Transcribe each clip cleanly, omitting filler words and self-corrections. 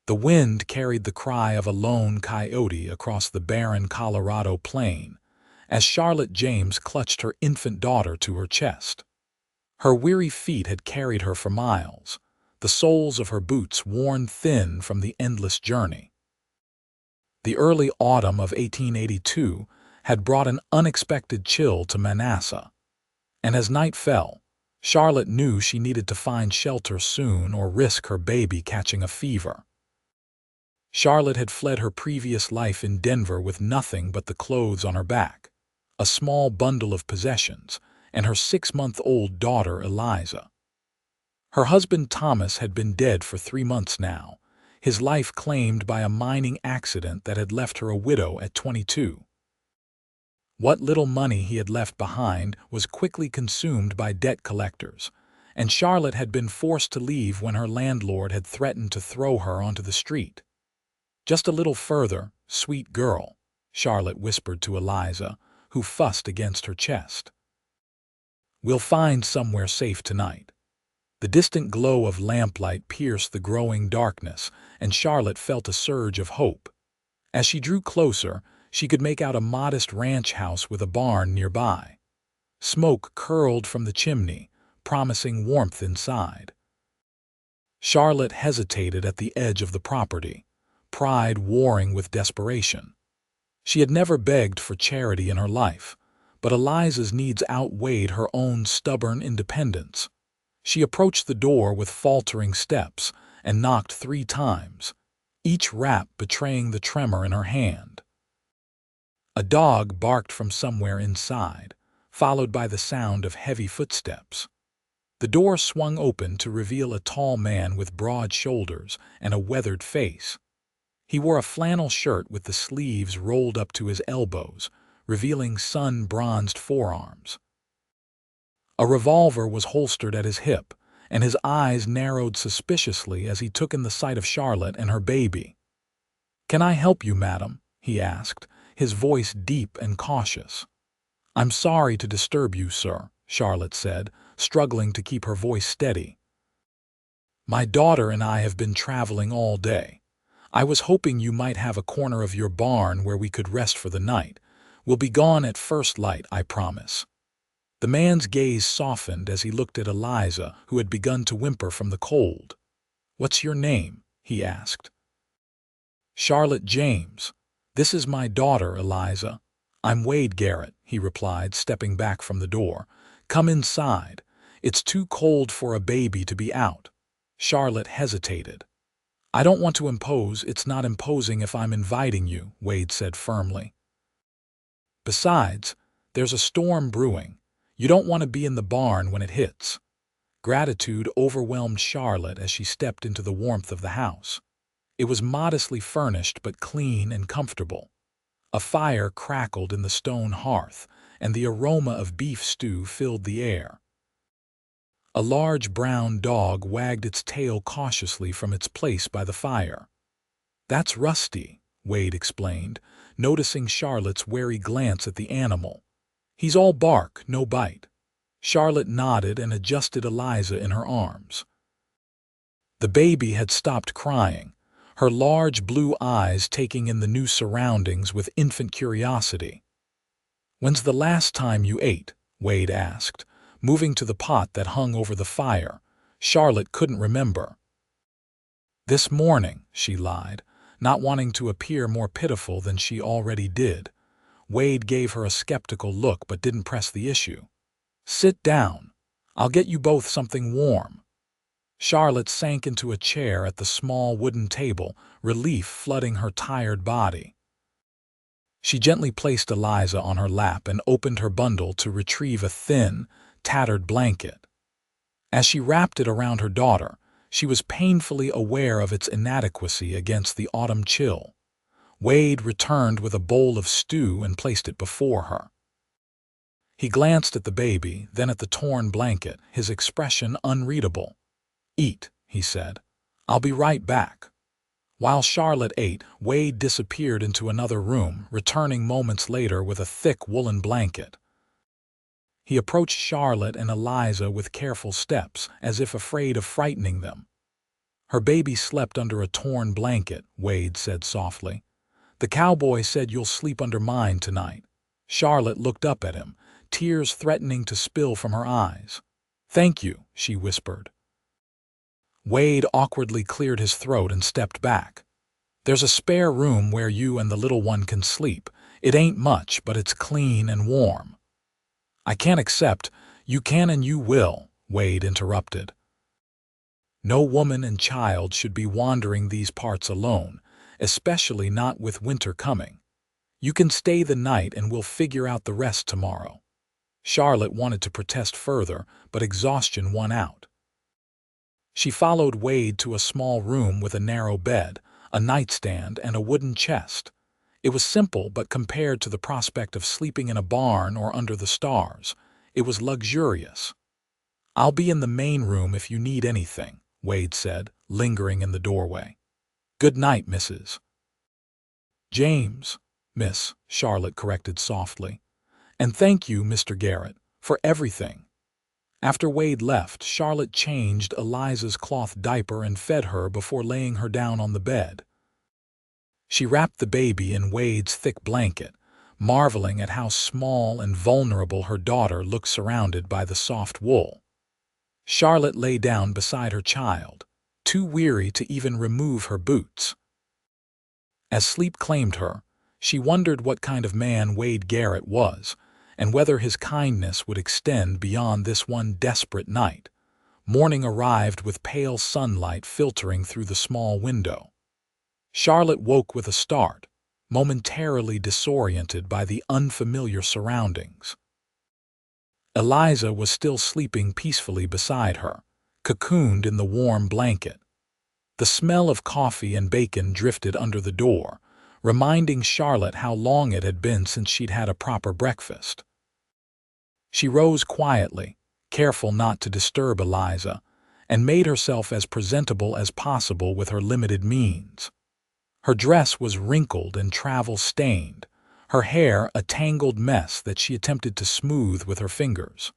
The wind carried the cry of a lone coyote across the barren Colorado plain as Charlotte James clutched her infant daughter to her chest. Her weary feet had carried her for miles, the soles of her boots worn thin from the endless journey. The early autumn of 1882 had brought an unexpected chill to Manassas, and as night fell, Charlotte knew she needed to find shelter soon or risk her baby catching a fever. Charlotte had fled her previous life in Denver with nothing but the clothes on her back, a small bundle of possessions, and her 6-month-old daughter Eliza. Her husband Thomas had been dead for 3 months now, his life claimed by a mining accident that had left her a widow at 22. What little money he had left behind was quickly consumed by debt collectors, and Charlotte had been forced to leave when her landlord had threatened to throw her onto the street. "Just a little further, sweet girl," Charlotte whispered to Eliza, who fussed against her chest. "We'll find somewhere safe tonight." The distant glow of lamplight pierced the growing darkness, and Charlotte felt a surge of hope. As she drew closer, she could make out a modest ranch house with a barn nearby. Smoke curled from the chimney, promising warmth inside. Charlotte hesitated at the edge of the property, pride warring with desperation. She had never begged for charity in her life, but Eliza's needs outweighed her own stubborn independence. She approached the door with faltering steps and knocked 3 times, each rap betraying the tremor in her hand. A dog barked from somewhere inside, followed by the sound of heavy footsteps. The door swung open to reveal a tall man with broad shoulders and a weathered face. He wore a flannel shirt with the sleeves rolled up to his elbows, revealing sun-bronzed forearms. A revolver was holstered at his hip, and his eyes narrowed suspiciously as he took in the sight of Charlotte and her baby. "Can I help you, madam?" he asked, his voice deep and cautious. "I'm sorry to disturb you, sir," Charlotte said, struggling to keep her voice steady. "My daughter and I have been traveling all day. I was hoping you might have a corner of your barn where we could rest for the night. We'll be gone at first light, I promise." The man's gaze softened as he looked at Eliza, who had begun to whimper from the cold. "What's your name?" he asked. "Charlotte James. This is my daughter, Eliza." "I'm Wade Garrett," he replied, stepping back from the door. "Come inside. It's too cold for a baby to be out." Charlotte hesitated. "I don't want to impose. It's not imposing if I'm inviting you," Wade said firmly. "Besides, there's a storm brewing. You don't want to be in the barn when it hits." Gratitude overwhelmed Charlotte as she stepped into the warmth of the house. It was modestly furnished but clean and comfortable. A fire crackled in the stone hearth, and the aroma of beef stew filled the air. A large brown dog wagged its tail cautiously from its place by the fire. "That's Rusty," Wade explained, noticing Charlotte's wary glance at the animal. "He's all bark, no bite." Charlotte nodded and adjusted Eliza in her arms. The baby had stopped crying, her large blue eyes taking in the new surroundings with infant curiosity. "When's the last time you ate?" Wade asked, moving to the pot that hung over the fire. Charlotte couldn't remember. "This morning," she lied, not wanting to appear more pitiful than she already did. Wade gave her a skeptical look but didn't press the issue. "Sit down. I'll get you both something warm." Charlotte sank into a chair at the small wooden table, relief flooding her tired body. She gently placed Eliza on her lap and opened her bundle to retrieve a thin, tattered blanket. As she wrapped it around her daughter, she was painfully aware of its inadequacy against the autumn chill. Wade returned with a bowl of stew and placed it before her. He glanced at the baby, then at the torn blanket, his expression unreadable. "Eat," he said. "I'll be right back." While Charlotte ate, Wade disappeared into another room, returning moments later with a thick woolen blanket. He approached Charlotte and Eliza with careful steps, as if afraid of frightening them. Her baby slept under a torn blanket, Wade said softly. The cowboy said you'll sleep under mine tonight. Charlotte looked up at him, tears threatening to spill from her eyes. Thank you, she whispered. Wade awkwardly cleared his throat and stepped back. There's a spare room where you and the little one can sleep. It ain't much, but it's clean and warm. I can't accept. You can and you will, Wade interrupted. No woman and child should be wandering these parts alone, especially not with winter coming. You can stay the night and we'll figure out the rest tomorrow. Charlotte wanted to protest further, but exhaustion won out. She followed Wade to a small room with a narrow bed, a nightstand, and a wooden chest. It was simple, but compared to the prospect of sleeping in a barn or under the stars, it was luxurious. I'll be in the main room if you need anything, Wade said, lingering in the doorway. Good night, Mrs. James, Miss, Charlotte corrected softly. And thank you, Mr. Garrett, for everything. After Wade left, Charlotte changed Eliza's cloth diaper and fed her before laying her down on the bed. She wrapped the baby in Wade's thick blanket, marveling at how small and vulnerable her daughter looked surrounded by the soft wool. Charlotte lay down beside her child, too weary to even remove her boots. As sleep claimed her, she wondered what kind of man Wade Garrett was, and whether his kindness would extend beyond this one desperate night. Morning arrived with pale sunlight filtering through the small window. Charlotte woke with a start, momentarily disoriented by the unfamiliar surroundings. Eliza was still sleeping peacefully beside her, cocooned in the warm blanket. The smell of coffee and bacon drifted under the door, reminding Charlotte how long it had been since she'd had a proper breakfast. She rose quietly, careful not to disturb Eliza, and made herself as presentable as possible with her limited means. Her dress was wrinkled and travel-stained, her hair a tangled mess that she attempted to smooth with her fingers.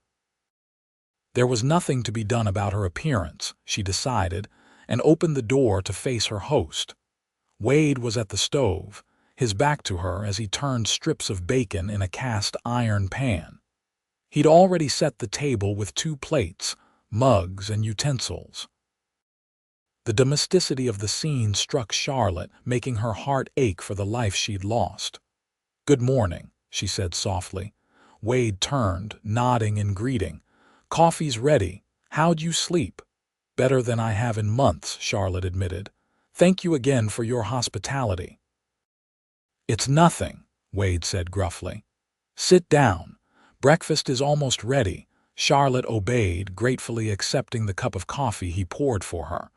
There was nothing to be done about her appearance, she decided, and opened the door to face her host. Wade was at the stove, his back to her as he turned strips of bacon in a cast-iron pan. He'd already set the table with 2 plates, mugs, and utensils. The domesticity of the scene struck Charlotte, making her heart ache for the life she'd lost. Good morning, she said softly. Wade turned, nodding in greeting. Coffee's ready. How'd you sleep? Better than I have in months, Charlotte admitted. Thank you again for your hospitality. It's nothing, Wade said gruffly. Sit down. Breakfast is almost ready. Charlotte obeyed, gratefully accepting the cup of coffee he poured for her.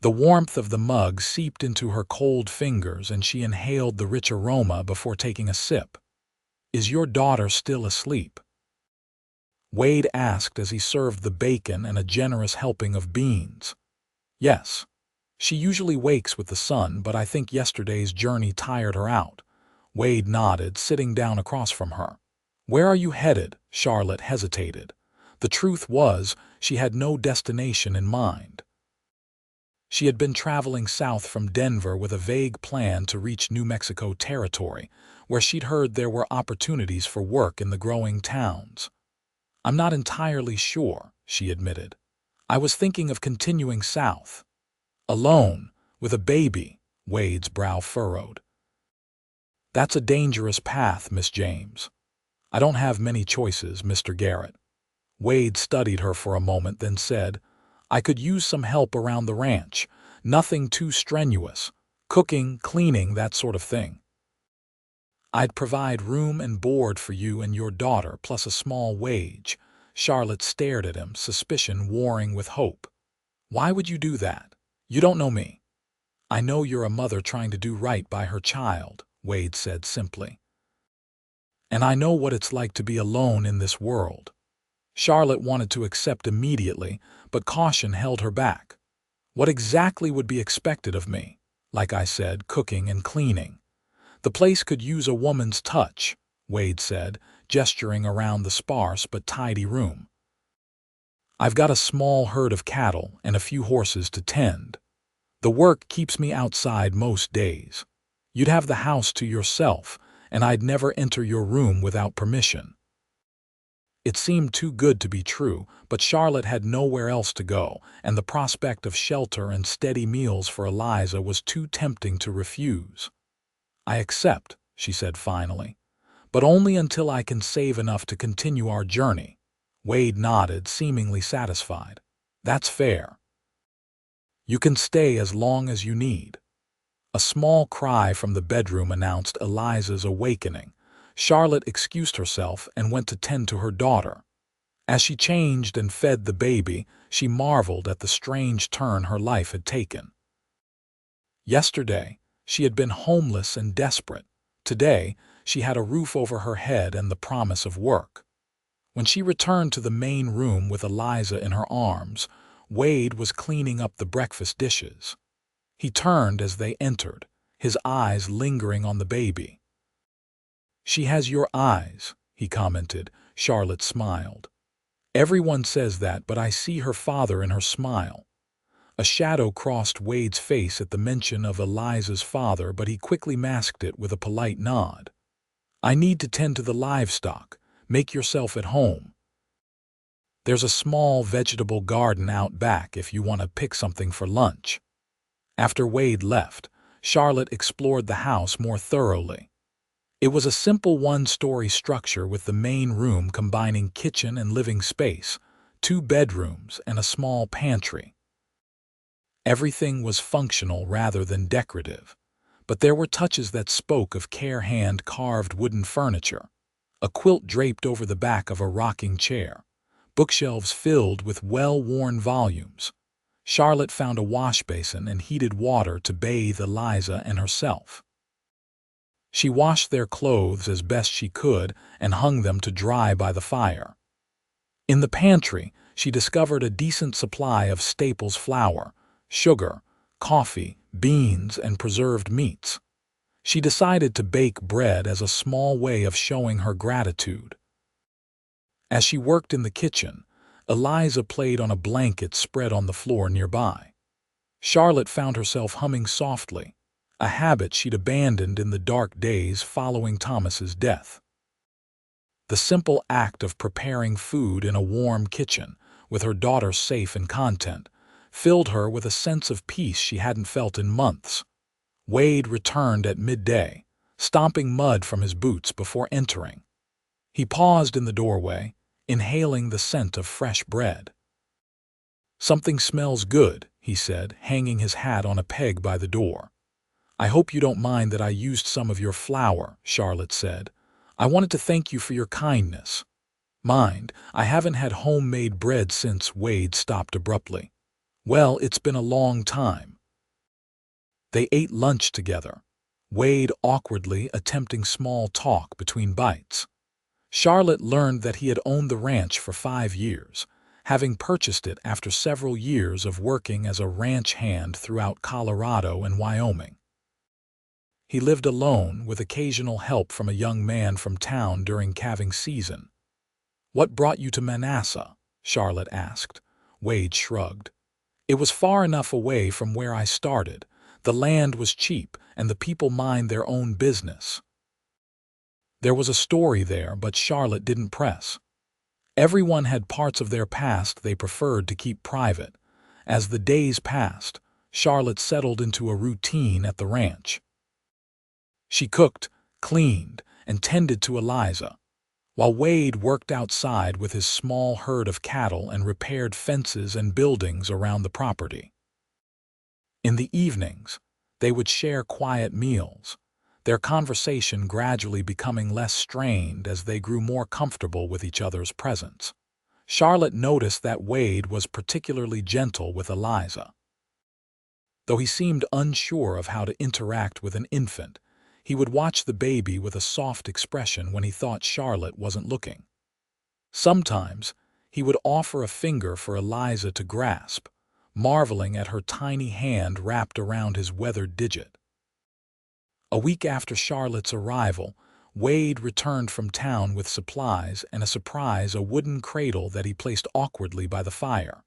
The warmth of the mug seeped into her cold fingers and she inhaled the rich aroma before taking a sip. Is your daughter still asleep? Wade asked as he served the bacon and a generous helping of beans. Yes. She usually wakes with the sun, but I think yesterday's journey tired her out. Wade nodded, sitting down across from her. Where are you headed? Charlotte hesitated. The truth was, she had no destination in mind. She had been traveling south from Denver with a vague plan to reach New Mexico territory, where she'd heard there were opportunities for work in the growing towns. I'm not entirely sure, she admitted. I was thinking of continuing south. Alone, with a baby, Wade's brow furrowed. That's a dangerous path, Miss James. I don't have many choices, Mr. Garrett. Wade studied her for a moment, then said, I could use some help around the ranch. Nothing too strenuous. Cooking, cleaning, that sort of thing. I'd provide room and board for you and your daughter, plus a small wage. Charlotte stared at him, suspicion warring with hope. Why would you do that? You don't know me. I know you're a mother trying to do right by her child, Wade said simply. And I know what it's like to be alone in this world. Charlotte wanted to accept immediately, but caution held her back. What exactly would be expected of me? Like I said, cooking and cleaning. The place could use a woman's touch, Wade said, gesturing around the sparse but tidy room. I've got a small herd of cattle and a few horses to tend. The work keeps me outside most days. You'd have the house to yourself, and I'd never enter your room without permission." It seemed too good to be true, but Charlotte had nowhere else to go, and the prospect of shelter and steady meals for Eliza was too tempting to refuse. "I accept," she said finally, "but only until I can save enough to continue our journey." Wade nodded, seemingly satisfied. "That's fair. You can stay as long as you need." A small cry from the bedroom announced Eliza's awakening. Charlotte excused herself and went to tend to her daughter. As she changed and fed the baby, she marveled at the strange turn her life had taken. Yesterday, she had been homeless and desperate. Today, she had a roof over her head and the promise of work. When she returned to the main room with Eliza in her arms, Wade was cleaning up the breakfast dishes. He turned as they entered, his eyes lingering on the baby. "She has your eyes," he commented. Charlotte smiled. "Everyone says that, but I see her father in her smile." A shadow crossed Wade's face at the mention of Eliza's father, but he quickly masked it with a polite nod. "I need to tend to the livestock. Make yourself at home. There's a small vegetable garden out back if you want to pick something for lunch." After Wade left, Charlotte explored the house more thoroughly. It was a simple one-story structure with the main room combining kitchen and living space, 2 bedrooms, and a small pantry. Everything was functional rather than decorative, but there were touches that spoke of care: hand-carved wooden furniture, a quilt draped over the back of a rocking chair, bookshelves filled with well-worn volumes. Charlotte found a wash basin and heated water to bathe Eliza and herself. She washed their clothes as best she could and hung them to dry by the fire. In the pantry, she discovered a decent supply of staples: flour, sugar, coffee, beans, and preserved meats. She decided to bake bread as a small way of showing her gratitude. As she worked in the kitchen, Eliza played on a blanket spread on the floor nearby. Charlotte found herself humming softly, a habit she'd abandoned in the dark days following Thomas's death. The simple act of preparing food in a warm kitchen, with her daughter safe and content, filled her with a sense of peace she hadn't felt in months. Wade returned at midday, stomping mud from his boots before entering. He paused in the doorway, inhaling the scent of fresh bread. "Something smells good," he said, hanging his hat on a peg by the door. "I hope you don't mind that I used some of your flour," Charlotte said. "I wanted to thank you for your kindness." "Mind, I haven't had homemade bread since." Wade stopped abruptly. "Well, it's been a long time." They ate lunch together, Wade awkwardly attempting small talk between bites. Charlotte learned that he had owned the ranch for 5 years, having purchased it after several years of working as a ranch hand throughout Colorado and Wyoming. He lived alone, with occasional help from a young man from town during calving season. "What brought you to Manassas?" Charlotte asked. Wade shrugged. "It was far enough away from where I started. The land was cheap, and the people mind their own business." There was a story there, but Charlotte didn't press. Everyone had parts of their past they preferred to keep private. As the days passed, Charlotte settled into a routine at the ranch. She cooked, cleaned, and tended to Eliza, while Wade worked outside with his small herd of cattle and repaired fences and buildings around the property. In the evenings, they would share quiet meals, their conversation gradually becoming less strained as they grew more comfortable with each other's presence. Charlotte noticed that Wade was particularly gentle with Eliza. Though he seemed unsure of how to interact with an infant, he would watch the baby with a soft expression when he thought Charlotte wasn't looking. Sometimes, he would offer a finger for Eliza to grasp, marveling at her tiny hand wrapped around his weathered digit. A week after Charlotte's arrival, Wade returned from town with supplies and a surprise: a wooden cradle that he placed awkwardly by the fire.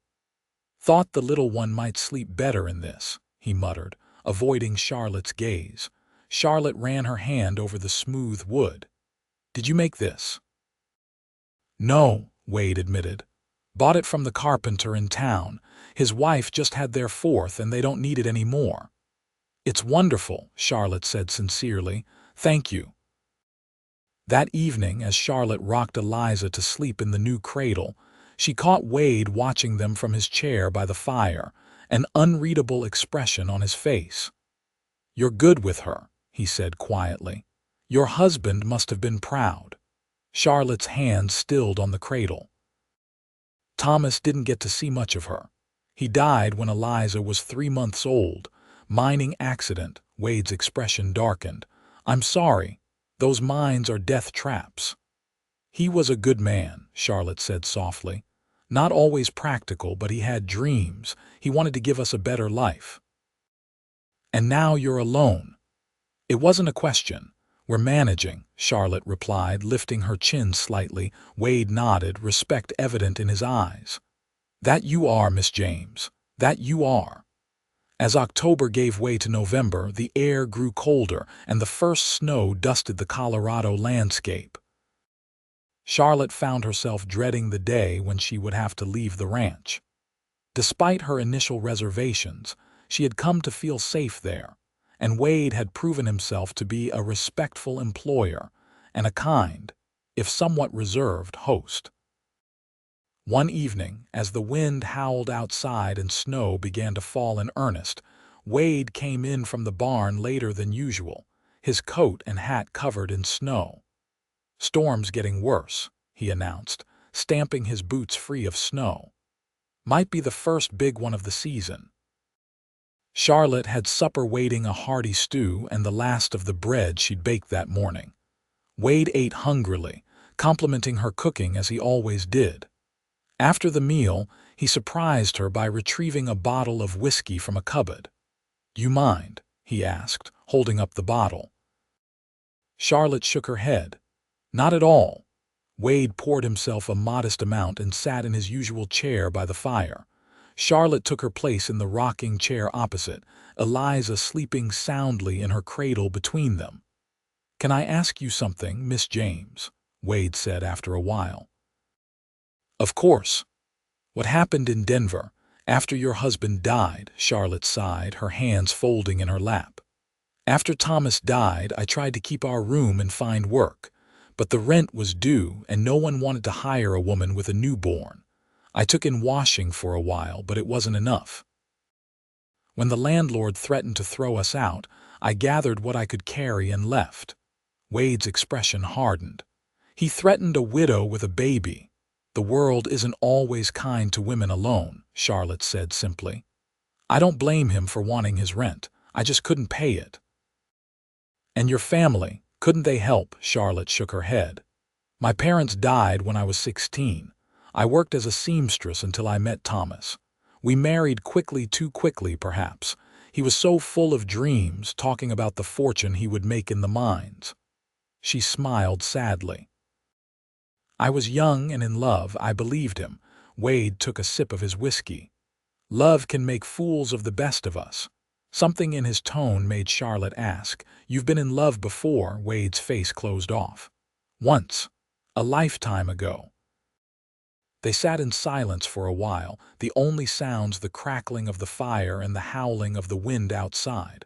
"Thought the little one might sleep better in this," he muttered, avoiding Charlotte's gaze. Charlotte ran her hand over the smooth wood. "Did you make this?" "No," Wade admitted. "Bought it from the carpenter in town. His wife just had their fourth and they don't need it anymore." "It's wonderful," Charlotte said sincerely. "Thank you." That evening, as Charlotte rocked Eliza to sleep in the new cradle, she caught Wade watching them from his chair by the fire, an unreadable expression on his face. "You're good with her," he said quietly. "Your husband must have been proud." Charlotte's hand stilled on the cradle. "Thomas didn't get to see much of her. He died when Eliza was 3 months old. Mining accident." Wade's expression darkened. "I'm sorry. Those mines are death traps." "He was a good man," Charlotte said softly. "Not always practical, but he had dreams. He wanted to give us a better life." "And now you're alone." "It wasn't a question. We're managing," Charlotte replied, lifting her chin slightly. Wade nodded, respect evident in his eyes. "That you are, Miss James. That you are." As October gave way to November, the air grew colder, and the first snow dusted the Colorado landscape. Charlotte found herself dreading the day when she would have to leave the ranch. Despite her initial reservations, she had come to feel safe there, and Wade had proven himself to be a respectful employer and a kind, if somewhat reserved, host. One evening, as the wind howled outside and snow began to fall in earnest, Wade came in from the barn later than usual, his coat and hat covered in snow. "Storm's getting worse," he announced, stamping his boots free of snow. "Might be the first big one of the season." Charlotte had supper waiting, a hearty stew and the last of the bread she'd baked that morning. Wade ate hungrily, complimenting her cooking as he always did. After the meal, he surprised her by retrieving a bottle of whiskey from a cupboard. "You mind?" he asked, holding up the bottle. Charlotte shook her head. "Not at all." Wade poured himself a modest amount and sat in his usual chair by the fire. Charlotte took her place in the rocking chair opposite, Eliza sleeping soundly in her cradle between them. "Can I ask you something, Miss James?" Wade said after a while. "Of course." "What happened in Denver after your husband died?" Charlotte sighed, her hands folding in her lap. "After Thomas died, I tried to keep our room and find work, but the rent was due and no one wanted to hire a woman with a newborn. I took in washing for a while, but it wasn't enough. When the landlord threatened to throw us out, I gathered what I could carry and left." Wade's expression hardened. "He threatened a widow with a baby." "The world isn't always kind to women alone," Charlotte said simply. "I don't blame him for wanting his rent. I just couldn't pay it." "And your family, couldn't they help?" Charlotte shook her head. "My parents died when I was 16. I worked as a seamstress until I met Thomas. We married quickly, too quickly perhaps. He was so full of dreams, talking about the fortune he would make in the mines." She smiled sadly. "I was young and in love. I believed him." Wade took a sip of his whiskey. "Love can make fools of the best of us." Something in his tone made Charlotte ask, "You've been in love before?" Wade's face closed off. "Once. A lifetime ago." They sat in silence for a while, the only sounds the crackling of the fire and the howling of the wind outside.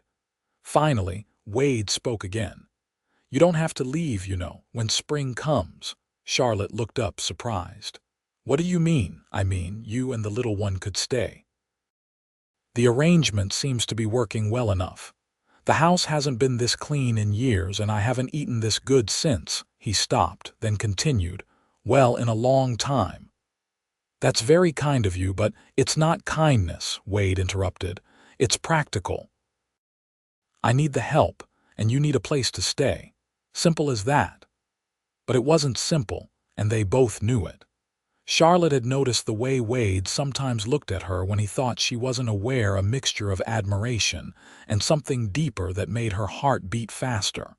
Finally, Wade spoke again. "You don't have to leave, you know, when spring comes." Charlotte looked up, surprised. "What do you mean?" "I mean, you and the little one could stay. The arrangement seems to be working well enough. The house hasn't been this clean in years and I haven't eaten this good since." He stopped, then continued, "Well, in a long time." "That's very kind of you, but it's not kindness," Wade interrupted. "It's practical. I need the help, and you need a place to stay. Simple as that." But it wasn't simple, and they both knew it. Charlotte had noticed the way Wade sometimes looked at her when he thought she wasn't aware, a mixture of admiration and something deeper that made her heart beat faster.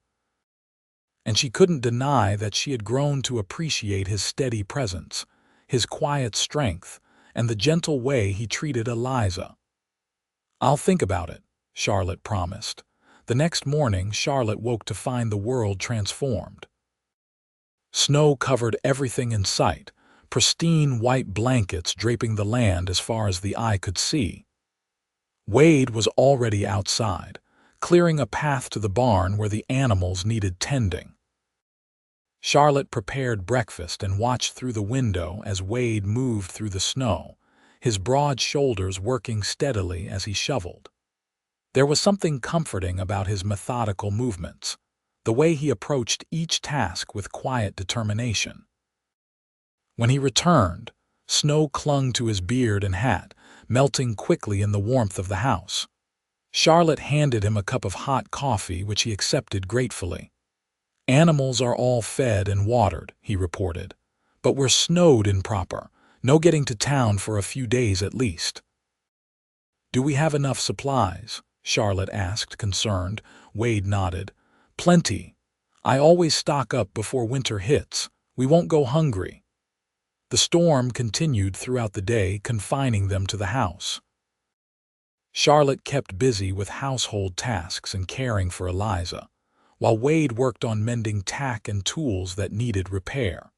And she couldn't deny that she had grown to appreciate his steady presence, his quiet strength, and the gentle way he treated Eliza. "I'll think about it," Charlotte promised. The next morning, Charlotte woke to find the world transformed. Snow covered everything in sight, pristine white blankets draping the land as far as the eye could see. Wade was already outside, clearing a path to the barn where the animals needed tending. Charlotte prepared breakfast and watched through the window as Wade moved through the snow, his broad shoulders working steadily as he shoveled. There was something comforting about his methodical movements, the way he approached each task with quiet determination. When he returned, snow clung to his beard and hat, melting quickly in the warmth of the house. Charlotte handed him a cup of hot coffee, which he accepted gratefully. "Animals are all fed and watered," he reported, "but we're snowed in proper. No getting to town for a few days at least." "Do we have enough supplies?" Charlotte asked, concerned. Wade nodded. "Plenty. I always stock up before winter hits. We won't go hungry." The storm continued throughout the day, confining them to the house. Charlotte kept busy with household tasks and caring for Eliza, while Wade worked on mending tack and tools that needed repair.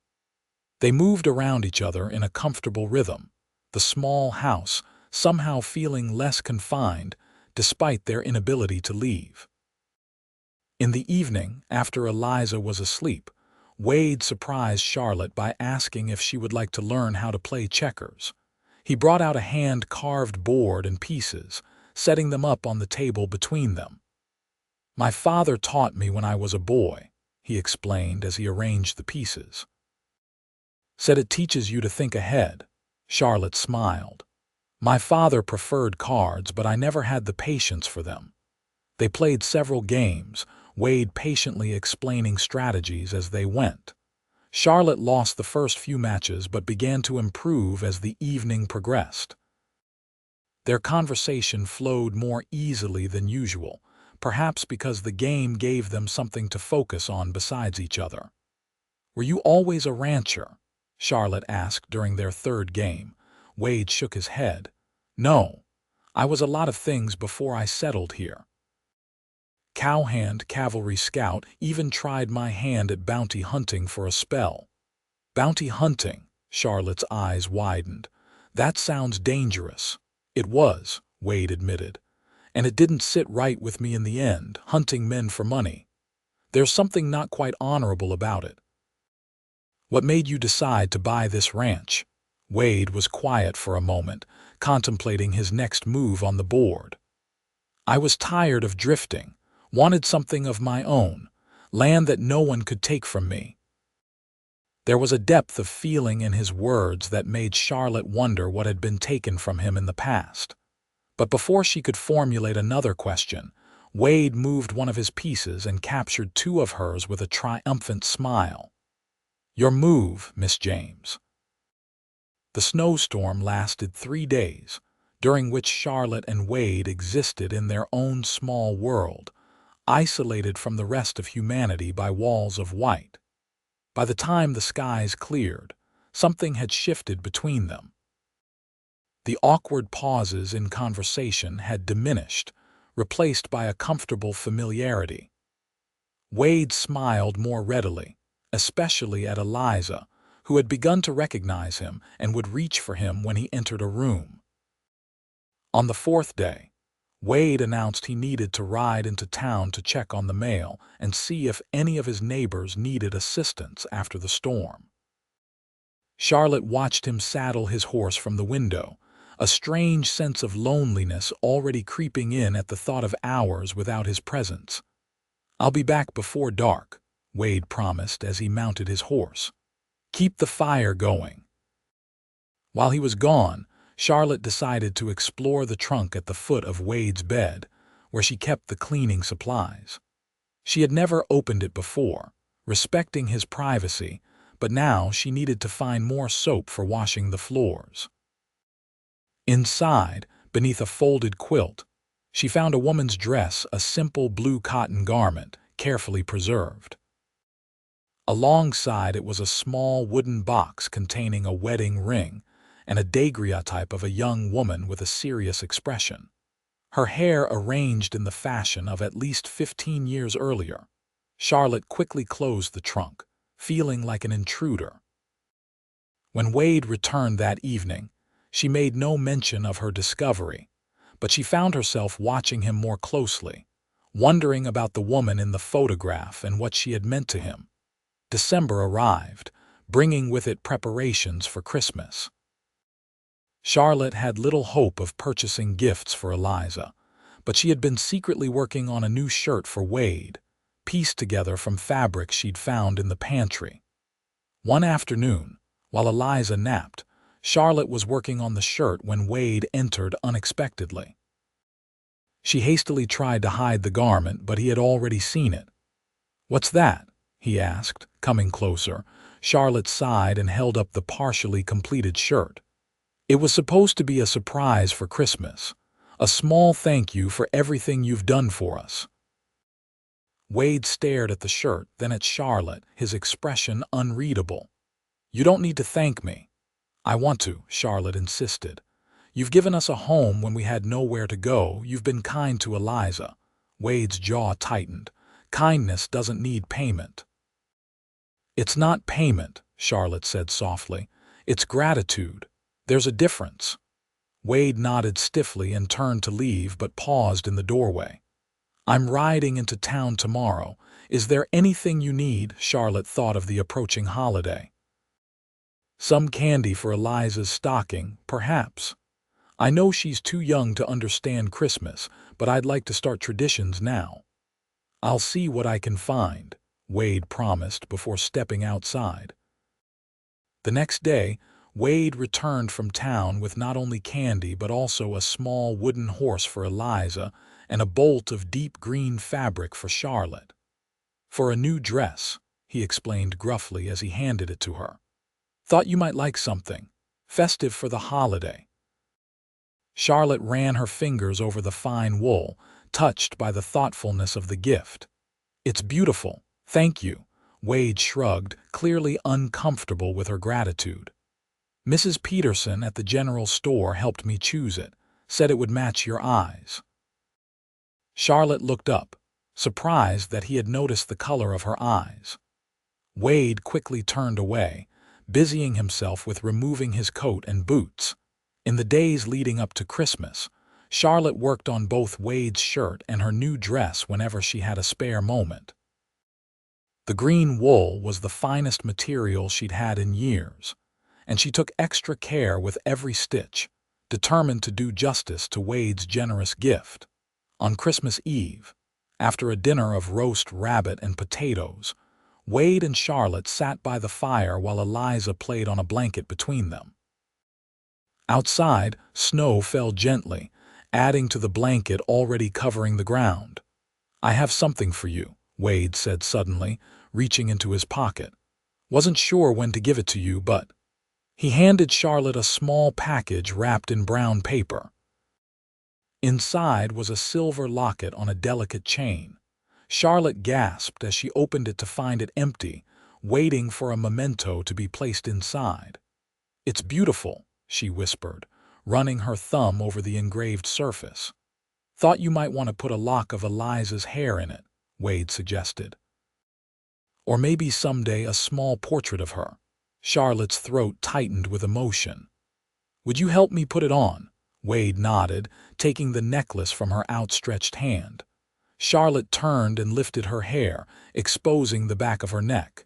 They moved around each other in a comfortable rhythm, the small house somehow feeling less confined despite their inability to leave. In the evening, after Eliza was asleep, Wade surprised Charlotte by asking if she would like to learn how to play checkers. He brought out a hand-carved board and pieces, setting them up on the table between them. "My father taught me when I was a boy," he explained as he arranged the pieces. "Said it teaches you to think ahead." Charlotte smiled. "My father preferred cards, but I never had the patience for them." They played several games, Wade patiently explaining strategies as they went. Charlotte lost the first few matches but began to improve as the evening progressed. Their conversation flowed more easily than usual, perhaps because the game gave them something to focus on besides each other. "Were you always a rancher?" Charlotte asked during their third game. Wade shook his head. "No, I was a lot of things before I settled here. Cowhand, cavalry scout, even tried my hand at bounty hunting for a spell." "Bounty hunting?" Charlotte's eyes widened. "That sounds dangerous." "It was," Wade admitted. "And it didn't sit right with me in the end, hunting men for money. There's something not quite honorable about it." "What made you decide to buy this ranch?" Wade was quiet for a moment, contemplating his next move on the board. "I was tired of drifting. Wanted something of my own, land that no one could take from me." There was a depth of feeling in his words that made Charlotte wonder what had been taken from him in the past. But before she could formulate another question, Wade moved one of his pieces and captured two of hers with a triumphant smile. "Your move, Miss James." The snowstorm lasted 3 days, during which Charlotte and Wade existed in their own small world, isolated from the rest of humanity by walls of white. By the time the skies cleared, something had shifted between them. The awkward pauses in conversation had diminished, replaced by a comfortable familiarity. Wade smiled more readily, especially at Eliza, who had begun to recognize him and would reach for him when he entered a room. On the 4th day, Wade announced he needed to ride into town to check on the mail and see if any of his neighbors needed assistance after the storm. Charlotte watched him saddle his horse from the window, a strange sense of loneliness already creeping in at the thought of hours without his presence. "I'll be back before dark," Wade promised as he mounted his horse. "Keep the fire going." While he was gone, Charlotte decided to explore the trunk at the foot of Wade's bed, where she kept the cleaning supplies. She had never opened it before, respecting his privacy, but now she needed to find more soap for washing the floors. Inside, beneath a folded quilt, she found a woman's dress, a simple blue cotton garment, carefully preserved. Alongside it was a small wooden box containing a wedding ring and a daguerreotype of a young woman with a serious expression. her hair arranged in the fashion of at least 15 years earlier. Charlotte quickly closed the trunk, feeling like an intruder. When Wade returned that evening, she made no mention of her discovery, but she found herself watching him more closely, wondering about the woman in the photograph and what she had meant to him. December arrived, bringing with it preparations for Christmas. Charlotte had little hope of purchasing gifts for Eliza, but she had been secretly working on a new shirt for Wade, pieced together from fabric she'd found in the pantry. One afternoon, while Eliza napped, Charlotte was working on the shirt when Wade entered unexpectedly. She hastily tried to hide the garment, but he had already seen it. "What's that?" he asked, coming closer. Charlotte sighed and held up the partially completed shirt. "It was supposed to be a surprise for Christmas, a small thank you for everything you've done for us." Wade stared at the shirt, then at Charlotte, his expression unreadable. "You don't need to thank me." "I want to," Charlotte insisted. "You've given us a home when we had nowhere to go. You've been kind to Eliza." Wade's jaw tightened. "Kindness doesn't need payment." "It's not payment," Charlotte said softly. "It's gratitude. There's a difference." Wade nodded stiffly and turned to leave, but paused in the doorway. "I'm riding into town tomorrow. Is there anything you need?" Charlotte thought of the approaching holiday. "Some candy for Eliza's stocking, perhaps. I know she's too young to understand Christmas, but I'd like to start traditions now." "I'll see what I can find," Wade promised before stepping outside. The next day, Wade returned from town with not only candy but also a small wooden horse for Eliza and a bolt of deep green fabric for Charlotte. "For a new dress," he explained gruffly as he handed it to her. "Thought you might like something festive for the holiday." Charlotte ran her fingers over the fine wool, touched by the thoughtfulness of the gift. "It's beautiful, thank you." Wade shrugged, clearly uncomfortable with her gratitude. "Mrs. Peterson at the general store helped me choose it, said it would match your eyes." Charlotte looked up, surprised that he had noticed the color of her eyes. Wade quickly turned away, busying himself with removing his coat and boots. In the days leading up to Christmas, Charlotte worked on both Wade's shirt and her new dress whenever she had a spare moment. The green wool was the finest material she'd had in years, and she took extra care with every stitch, determined to do justice to Wade's generous gift. On Christmas Eve, after a dinner of roast rabbit and potatoes, Wade and Charlotte sat by the fire while Eliza played on a blanket between them. Outside, snow fell gently, adding to the blanket already covering the ground. "I have something for you," Wade said suddenly, reaching into his pocket. "Wasn't sure when to give it to you, but—" He handed Charlotte a small package wrapped in brown paper. Inside was a silver locket on a delicate chain. Charlotte gasped as she opened it to find it empty, waiting for a memento to be placed inside. "It's beautiful," she whispered, running her thumb over the engraved surface. "Thought you might want to put a lock of Eliza's hair in it," Wade suggested. "Or maybe someday a small portrait of her." Charlotte's throat tightened with emotion. "Would you help me put it on?" Wade nodded, taking the necklace from her outstretched hand. Charlotte turned and lifted her hair, exposing the back of her neck.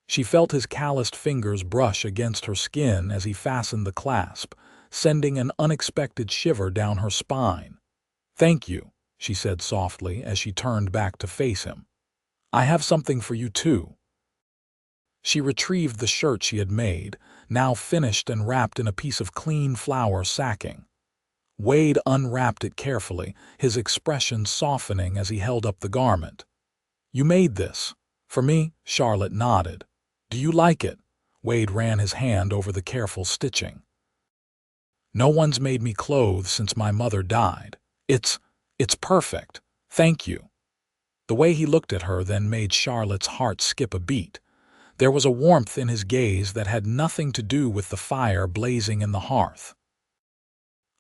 She felt his calloused fingers brush against her skin as he fastened the clasp, sending an unexpected shiver down her spine. "Thank you," she said softly as she turned back to face him. "I have something for you too." She retrieved the shirt she had made, now finished and wrapped in a piece of clean flour sacking. Wade unwrapped it carefully, his expression softening as he held up the garment. "You made this for me?" Charlotte nodded. "Do you like it?" Wade ran his hand over the careful stitching. "No one's made me clothes since my mother died. It's perfect. Thank you." The way he looked at her then made Charlotte's heart skip a beat. There was a warmth in his gaze that had nothing to do with the fire blazing in the hearth.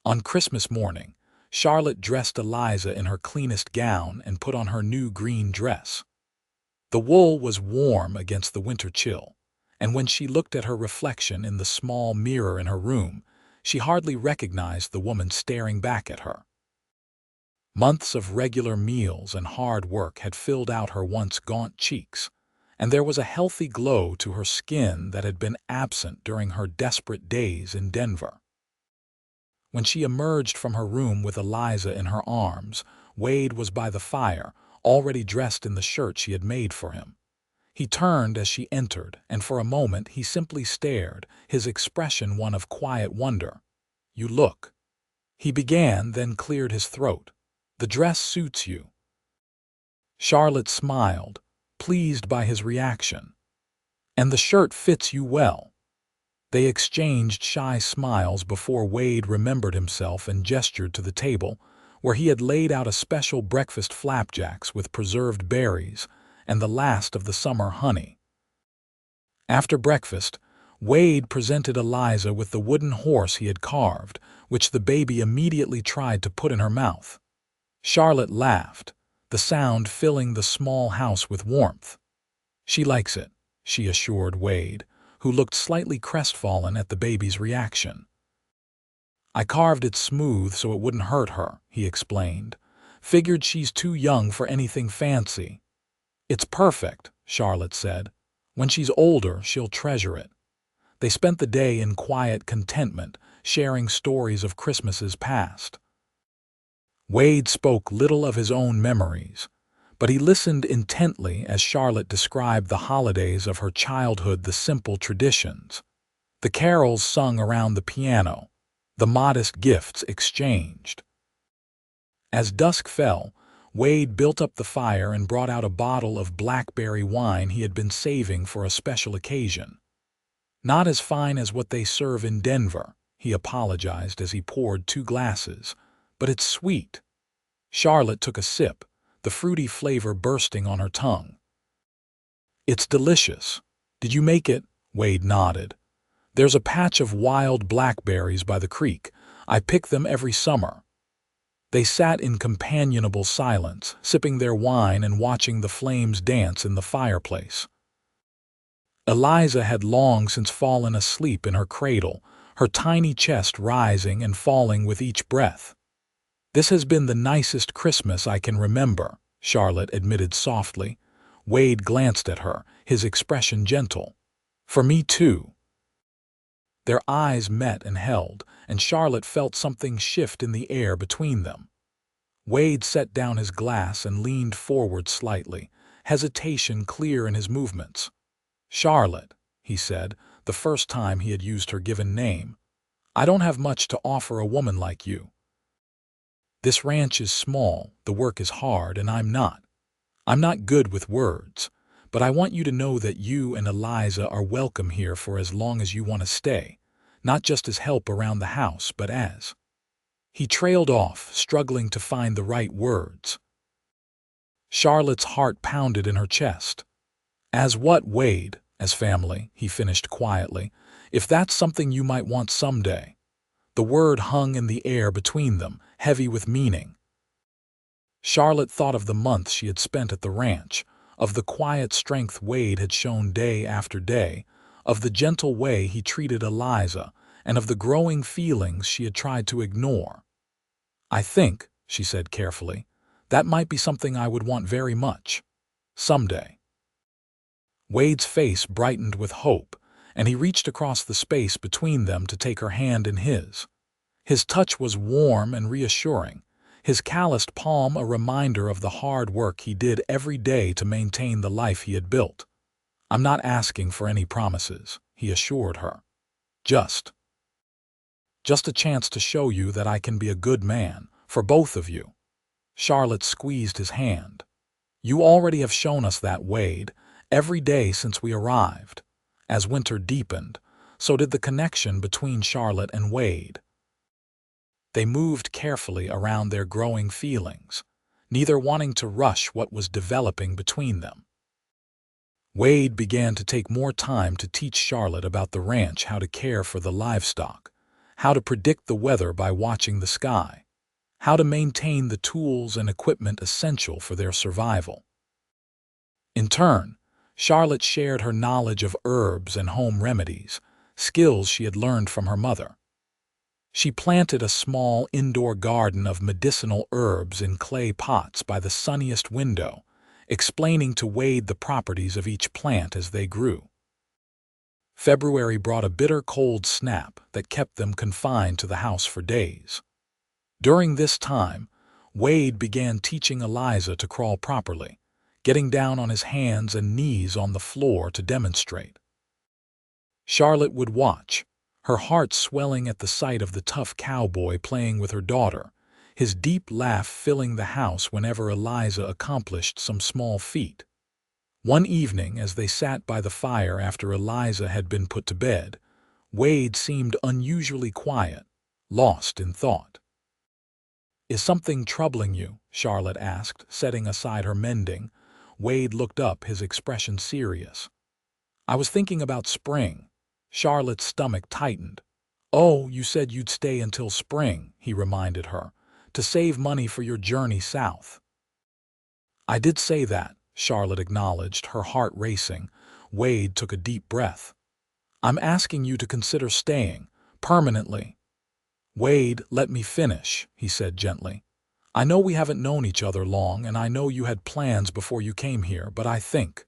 On Christmas morning, Charlotte dressed Eliza in her cleanest gown and put on her new green dress. The wool was warm against the winter chill, and when she looked at her reflection in the small mirror in her room, she hardly recognized the woman staring back at her. Months of regular meals and hard work had filled out her once gaunt cheeks, and there was a healthy glow to her skin that had been absent during her desperate days in Denver. When she emerged from her room with Eliza in her arms, Wade was by the fire, already dressed in the shirt she had made for him. He turned as she entered, and for a moment he simply stared, his expression one of quiet wonder. "You look," he began, then cleared his throat. "The dress suits you." Charlotte smiled, pleased by his reaction. "And the shirt fits you well." They exchanged shy smiles before Wade remembered himself and gestured to the table, where he had laid out a special breakfast flapjacks with preserved berries and the last of the summer honey. After breakfast, Wade presented Eliza with the wooden horse he had carved, which the baby immediately tried to put in her mouth. Charlotte laughed, the sound filling the small house with warmth. "She likes it," she assured Wade, who looked slightly crestfallen at the baby's reaction. "I carved it smooth so it wouldn't hurt her," he explained. "Figured she's too young for anything fancy." "It's perfect," Charlotte said. "When she's older, she'll treasure it." They spent the day in quiet contentment, sharing stories of Christmases past. Wade spoke little of his own memories, but he listened intently as Charlotte described the holidays of her childhood, the simple traditions, the carols sung around the piano, the modest gifts exchanged. As dusk fell, Wade built up the fire and brought out a bottle of blackberry wine he had been saving for a special occasion. "Not as fine as what they serve in Denver," he apologized as he poured 2 glasses, "but it's sweet." Charlotte took a sip, the fruity flavor bursting on her tongue. "It's delicious. Did you make it?" Wade nodded. "There's a patch of wild blackberries by the creek. I pick them every summer." They sat in companionable silence, sipping their wine and watching the flames dance in the fireplace. Eliza had long since fallen asleep in her cradle, her tiny chest rising and falling with each breath. "This has been the nicest Christmas I can remember," Charlotte admitted softly. Wade glanced at her, his expression gentle. "For me too." Their eyes met and held, and Charlotte felt something shift in the air between them. Wade set down his glass and leaned forward slightly, hesitation clear in his movements. "Charlotte," he said, the first time he had used her given name, "I don't have much to offer a woman like you. This ranch is small, the work is hard, and I'm not good with words, but I want you to know that you and Eliza are welcome here for as long as you want to stay, not just as help around the house, but as—" He trailed off, struggling to find the right words. Charlotte's heart pounded in her chest. "As what, Wade?" "As family," he finished quietly. "If that's something you might want someday." The word hung in the air between them, heavy with meaning. Charlotte thought of the months she had spent at the ranch, of the quiet strength Wade had shown day after day, of the gentle way he treated Eliza, and of the growing feelings she had tried to ignore. "I think," she said carefully, "that might be something I would want very much. Someday." Wade's face brightened with hope, and he reached across the space between them to take her hand in his. His touch was warm and reassuring, his calloused palm a reminder of the hard work he did every day to maintain the life he had built. "I'm not asking for any promises," he assured her. Just a chance to show you that I can be a good man, for both of you." Charlotte squeezed his hand. "You already have shown us that, Wade, every day since we arrived." As winter deepened, so did the connection between Charlotte and Wade. They moved carefully around their growing feelings, neither wanting to rush what was developing between them. Wade began to take more time to teach Charlotte about the ranch, how to care for the livestock, how to predict the weather by watching the sky. how to maintain the tools and equipment essential for their survival. In turn, Charlotte shared her knowledge of herbs and home remedies, skills she had learned from her mother. She planted a small indoor garden of medicinal herbs in clay pots by the sunniest window, explaining to Wade the properties of each plant as they grew. February brought a bitter cold snap that kept them confined to the house for days. During this time, Wade began teaching Eliza to crawl properly, getting down on his hands and knees on the floor to demonstrate. Charlotte would watch, her heart swelling at the sight of the tough cowboy playing with her daughter, his deep laugh filling the house whenever Eliza accomplished some small feat. One evening, as they sat by the fire after Eliza had been put to bed, Wade seemed unusually quiet, lost in thought. "Is something troubling you?" Charlotte asked, setting aside her mending. Wade looked up, his expression serious. "I was thinking about spring." Charlotte's stomach tightened. "Oh, you said you'd stay until spring," he reminded her, "to save money for your journey south." "I did say that," Charlotte acknowledged, her heart racing. Wade took a deep breath. "I'm asking you to consider staying, permanently." "Wade, let me finish," he said gently. "I know we haven't known each other long, and I know you had plans before you came here, but I think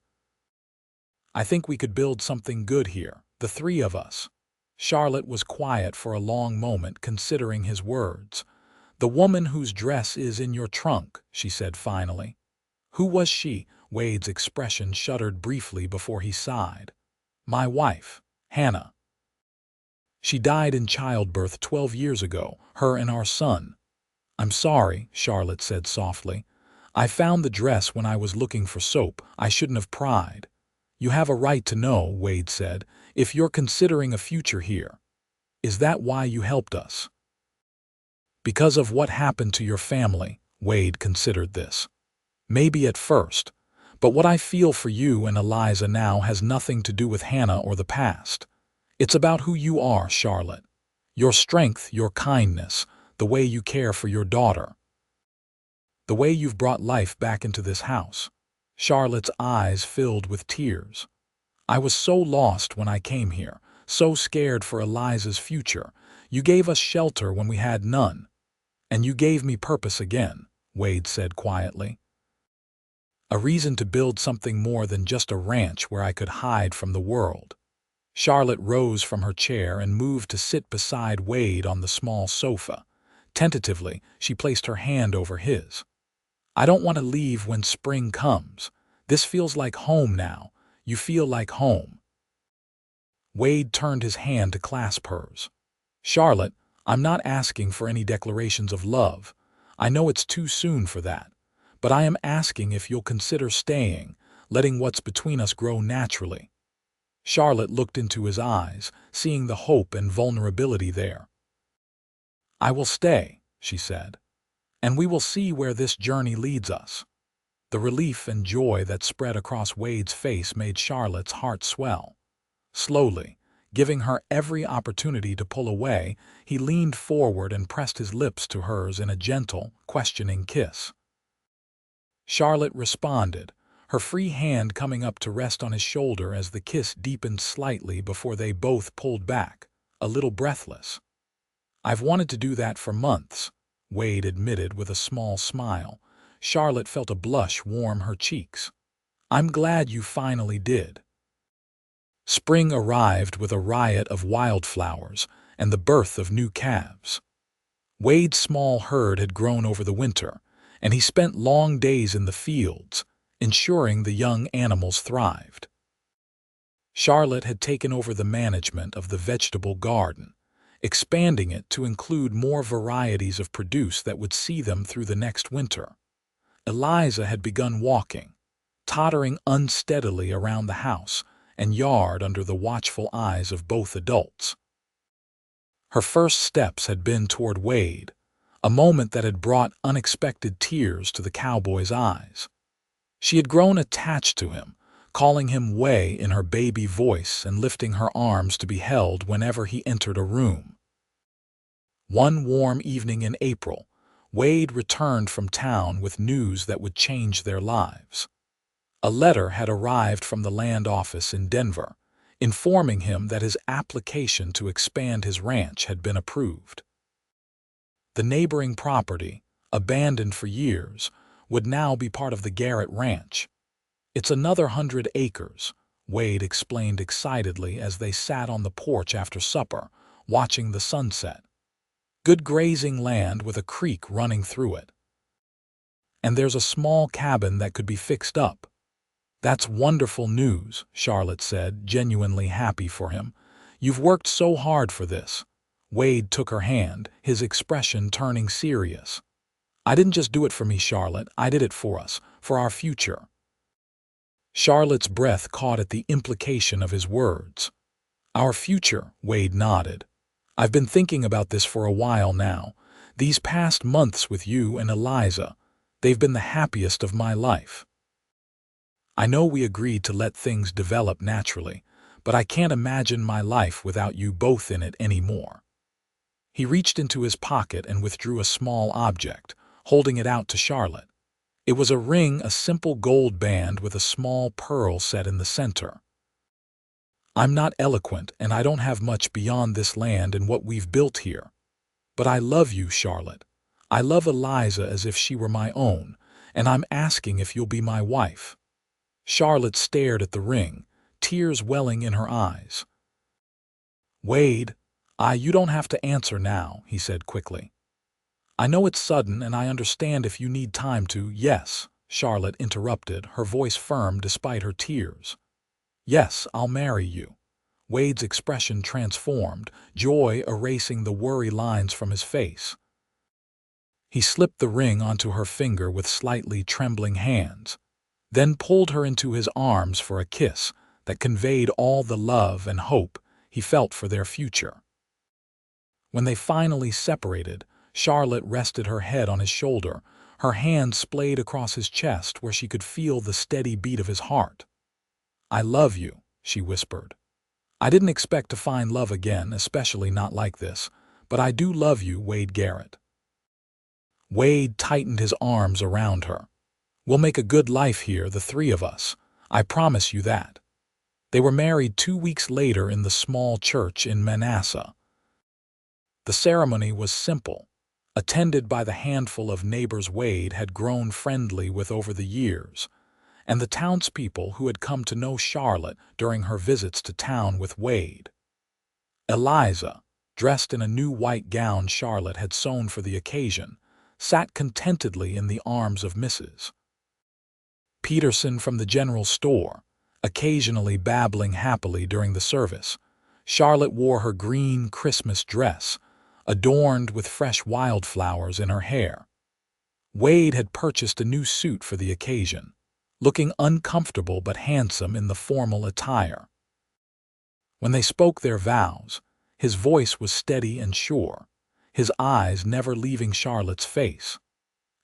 we could build something good here, the three of us." Charlotte was quiet for a long moment, considering his words. "The woman whose dress is in your trunk," she said finally. "Who was she?" Wade's expression shuddered briefly before he sighed. "My wife, Hannah. She died in childbirth 12 years ago, her and our son." "I'm sorry," Charlotte said softly. "I found the dress when I was looking for soap. I shouldn't have pried." "You have a right to know," Wade said, "if you're considering a future here. Is that why you helped us?" "Because of what happened to your family," Wade considered this. "Maybe at first, but what I feel for you and Eliza now has nothing to do with Hannah or the past. It's about who you are, Charlotte. Your strength, your kindness, the way you care for your daughter. The way you've brought life back into this house." Charlotte's eyes filled with tears. "I was so lost when I came here, so scared for Eliza's future. You gave us shelter when we had none. And you gave me purpose again," Wade said quietly. "A reason to build something more than just a ranch where I could hide from the world." Charlotte rose from her chair and moved to sit beside Wade on the small sofa. Tentatively, she placed her hand over his. "I don't want to leave when spring comes. This feels like home now. You feel like home." Wade turned his hand to clasp hers. "Charlotte, I'm not asking for any declarations of love. I know it's too soon for that. But I am asking if you'll consider staying, letting what's between us grow naturally." Charlotte looked into his eyes, seeing the hope and vulnerability there. "I will stay," she said, "and we will see where this journey leads us." The relief and joy that spread across Wade's face made Charlotte's heart swell. Slowly, giving her every opportunity to pull away, he leaned forward and pressed his lips to hers in a gentle, questioning kiss. Charlotte responded, her free hand coming up to rest on his shoulder as the kiss deepened slightly before they both pulled back, a little breathless. "I've wanted to do that for months," Wade admitted with a small smile. Charlotte felt a blush warm her cheeks. "I'm glad you finally did." Spring arrived with a riot of wildflowers and the birth of new calves. Wade's small herd had grown over the winter, and he spent long days in the fields, ensuring the young animals thrived. Charlotte had taken over the management of the vegetable garden, expanding it to include more varieties of produce that would see them through the next winter. Eliza had begun walking, tottering unsteadily around the house and yard under the watchful eyes of both adults. Her first steps had been toward Wade, a moment that had brought unexpected tears to the cowboy's eyes. She had grown attached to him, calling him Way in her baby voice and lifting her arms to be held whenever he entered a room. One warm evening in April, Wade returned from town with news that would change their lives. A letter had arrived from the land office in Denver, informing him that his application to expand his ranch had been approved. The neighboring property, abandoned for years, would now be part of the Garrett Ranch. "It's another 100 acres," Wade explained excitedly as they sat on the porch after supper, watching the sunset. "Good grazing land with a creek running through it. And there's a small cabin that could be fixed up." "That's wonderful news," Charlotte said, genuinely happy for him. "You've worked so hard for this." Wade took her hand, his expression turning serious. "I didn't just do it for me, Charlotte. I did it for us, for our future." Charlotte's breath caught at the implication of his words. "Our future," Wade nodded. "I've been thinking about this for a while now. These past months with you and Eliza, they've been the happiest of my life. I know we agreed to let things develop naturally, but I can't imagine my life without you both in it anymore." He reached into his pocket and withdrew a small object, holding it out to Charlotte. It was a ring, a simple gold band with a small pearl set in the center. "I'm not eloquent, and I don't have much beyond this land and what we've built here. But I love you, Charlotte. I love Eliza as if she were my own, and I'm asking if you'll be my wife." Charlotte stared at the ring, tears welling in her eyes. "Wade, you don't have to answer now," he said quickly. "I know it's sudden, and I understand if you need time to—" "Yes," Charlotte interrupted, her voice firm despite her tears. "Yes, I'll marry you." Wade's expression transformed, joy erasing the worry lines from his face. He slipped the ring onto her finger with slightly trembling hands, then pulled her into his arms for a kiss that conveyed all the love and hope he felt for their future. When they finally separated, Charlotte rested her head on his shoulder, her hand splayed across his chest where she could feel the steady beat of his heart. "I love you," she whispered. "I didn't expect to find love again, especially not like this, but I do love you, Wade Garrett." Wade tightened his arms around her. "We'll make a good life here, the three of us. I promise you that." They were married 2 weeks later in the small church in Manassas. The ceremony was simple, attended by the handful of neighbors Wade had grown friendly with over the years, and the townspeople who had come to know Charlotte during her visits to town with Wade. Eliza, dressed in a new white gown Charlotte had sewn for the occasion, sat contentedly in the arms of Mrs. Peterson from the general store, occasionally babbling happily during the service. Charlotte wore her green Christmas dress, adorned with fresh wildflowers in her hair. Wade had purchased a new suit for the occasion, looking uncomfortable but handsome in the formal attire. When they spoke their vows, his voice was steady and sure, his eyes never leaving Charlotte's face.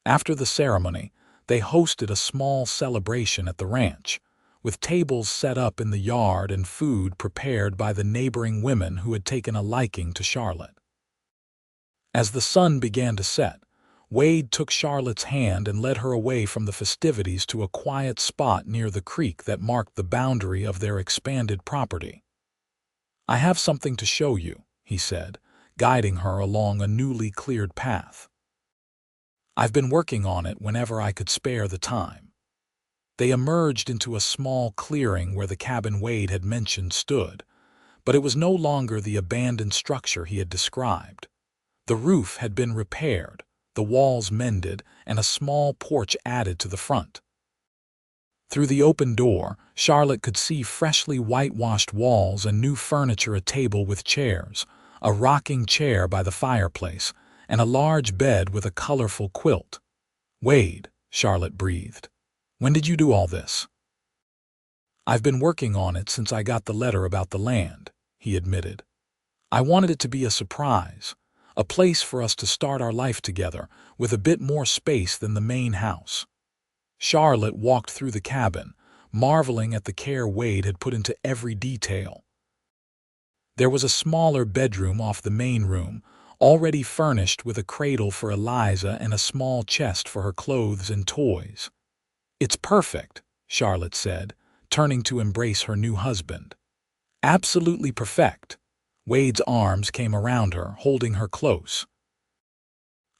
After the ceremony, they hosted a small celebration at the ranch, with tables set up in the yard and food prepared by the neighboring women who had taken a liking to Charlotte. As the sun began to set, Wade took Charlotte's hand and led her away from the festivities to a quiet spot near the creek that marked the boundary of their expanded property. "I have something to show you," he said, guiding her along a newly cleared path. "I've been working on it whenever I could spare the time." They emerged into a small clearing where the cabin Wade had mentioned stood, but it was no longer the abandoned structure he had described. The roof had been repaired, the walls mended, and a small porch added to the front. Through the open door, Charlotte could see freshly whitewashed walls and new furniture, a table with chairs, a rocking chair by the fireplace, and a large bed with a colorful quilt. "Wade," Charlotte breathed, "when did you do all this?" "I've been working on it since I got the letter about the land," he admitted. "I wanted it to be a surprise, a place for us to start our life together with a bit more space than the main house." Charlotte walked through the cabin, marveling at the care Wade had put into every detail. There was a smaller bedroom off the main room, already furnished with a cradle for Eliza and a small chest for her clothes and toys. "It's perfect," Charlotte said, turning to embrace her new husband. "Absolutely perfect." Wade's arms came around her, holding her close.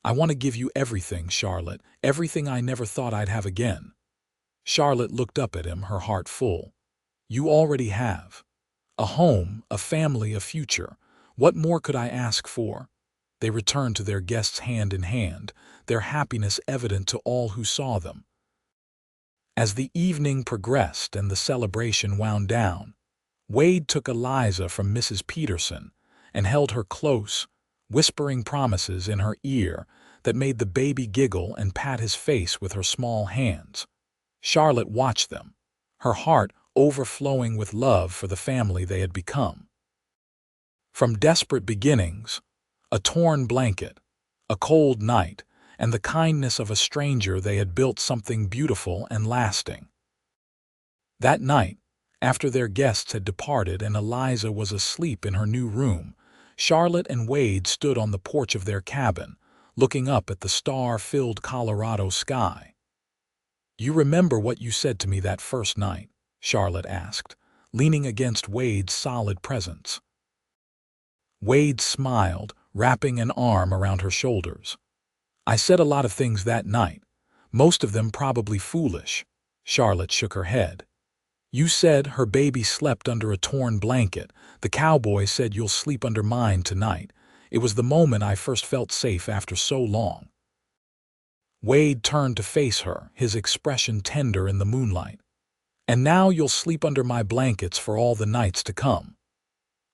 "I want to give you everything, Charlotte, everything I never thought I'd have again." Charlotte looked up at him, her heart full. "You already have. A home, a family, a future. What more could I ask for?" They returned to their guests hand in hand, their happiness evident to all who saw them. As the evening progressed and the celebration wound down, Wade took Eliza from Mrs. Peterson and held her close, whispering promises in her ear that made the baby giggle and pat his face with her small hands. Charlotte watched them, her heart overflowing with love for the family they had become. From desperate beginnings, a torn blanket, a cold night, and the kindness of a stranger, they had built something beautiful and lasting. That night, after their guests had departed and Eliza was asleep in her new room, Charlotte and Wade stood on the porch of their cabin, looking up at the star-filled Colorado sky. "You remember what you said to me that first night?" Charlotte asked, leaning against Wade's solid presence. Wade smiled, wrapping an arm around her shoulders. "I said a lot of things that night, most of them probably foolish." Charlotte shook her head. "You said her baby slept under a torn blanket. The cowboy said you'll sleep under mine tonight. It was the moment I first felt safe after so long." Wade turned to face her, his expression tender in the moonlight. "And now you'll sleep under my blankets for all the nights to come."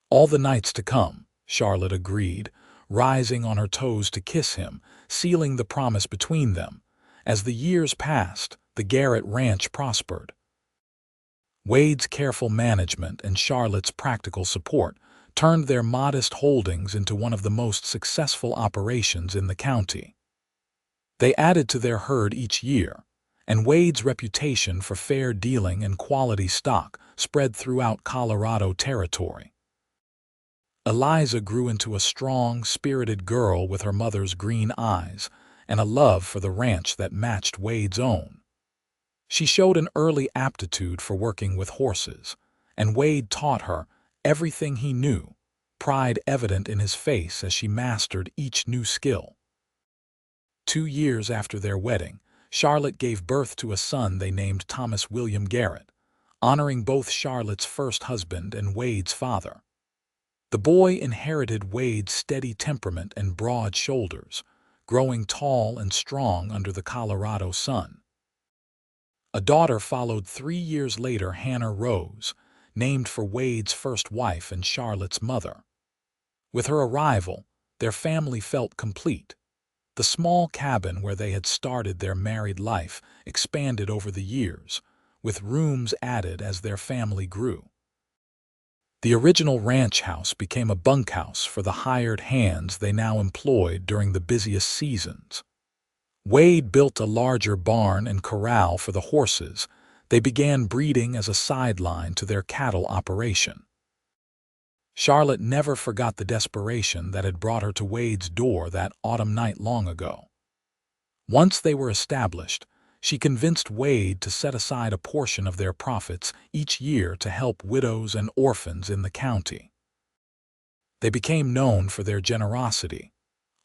"All the nights to come," Charlotte agreed, rising on her toes to kiss him, sealing the promise between them. As the years passed, the Garrett ranch prospered. Wade's careful management and Charlotte's practical support turned their modest holdings into one of the most successful operations in the county. They added to their herd each year, and Wade's reputation for fair dealing and quality stock spread throughout Colorado territory. Eliza grew into a strong, spirited girl with her mother's green eyes and a love for the ranch that matched Wade's own. She showed an early aptitude for working with horses, and Wade taught her everything he knew, pride evident in his face as she mastered each new skill. 2 years after their wedding, Charlotte gave birth to a son they named Thomas William Garrett, honoring both Charlotte's first husband and Wade's father. The boy inherited Wade's steady temperament and broad shoulders, growing tall and strong under the Colorado sun. A daughter followed 3 years later, Hannah Rose, named for Wade's first wife and Charlotte's mother. With her arrival, their family felt complete. The small cabin where they had started their married life expanded over the years, with rooms added as their family grew. The original ranch house became a bunkhouse for the hired hands they now employed during the busiest seasons. Wade built a larger barn and corral for the horses they began breeding as a sideline to their cattle operation. Charlotte never forgot the desperation that had brought her to Wade's door that autumn night long ago. Once they were established, she convinced Wade to set aside a portion of their profits each year to help widows and orphans in the county. They became known for their generosity,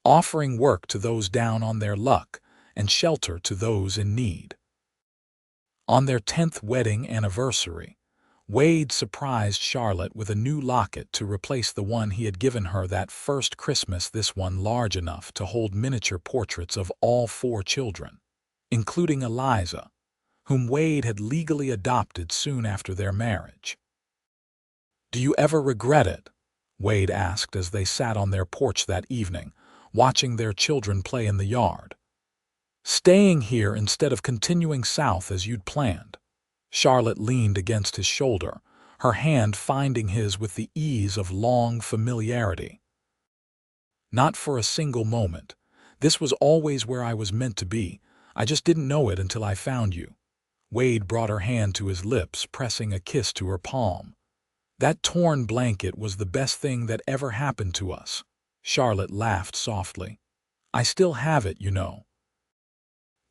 offering work to those down on their luck and shelter to those in need. On their 10th wedding anniversary, Wade surprised Charlotte with a new locket to replace the one he had given her that first Christmas, this one large enough to hold miniature portraits of all 4 children, including Eliza, whom Wade had legally adopted soon after their marriage. "Do you ever regret it?" Wade asked as they sat on their porch that evening, watching their children play in the yard. "Staying here instead of continuing south as you'd planned?" Charlotte leaned against his shoulder, her hand finding his with the ease of long familiarity. "Not for a single moment. This was always where I was meant to be. I just didn't know it until I found you." Wade brought her hand to his lips, pressing a kiss to her palm. "That torn blanket was the best thing that ever happened to us." Charlotte laughed softly. "I still have it, you know.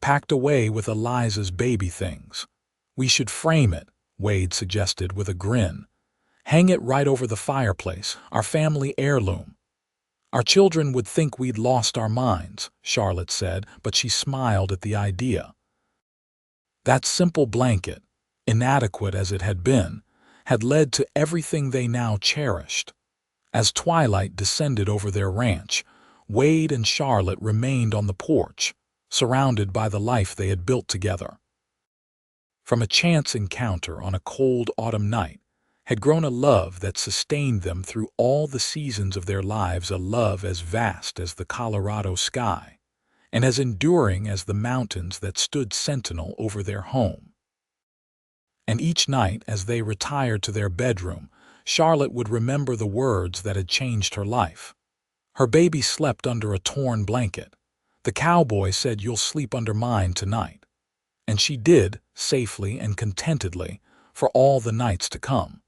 Packed away with Eliza's baby things. We should frame it," Wade suggested with a grin. "Hang it right over the fireplace, our family heirloom." "Our children would think we'd lost our minds," Charlotte said, but she smiled at the idea. That simple blanket, inadequate as it had been, had led to everything they now cherished. As twilight descended over their ranch, Wade and Charlotte remained on the porch, surrounded by the life they had built together. From a chance encounter on a cold autumn night had grown a love that sustained them through all the seasons of their lives, a love as vast as the Colorado sky and as enduring as the mountains that stood sentinel over their home. And each night, as they retired to their bedroom, Charlotte would remember the words that had changed her life. Her baby slept under a torn blanket. The cowboy said, "You'll sleep under mine tonight." And she did, safely and contentedly, for all the nights to come.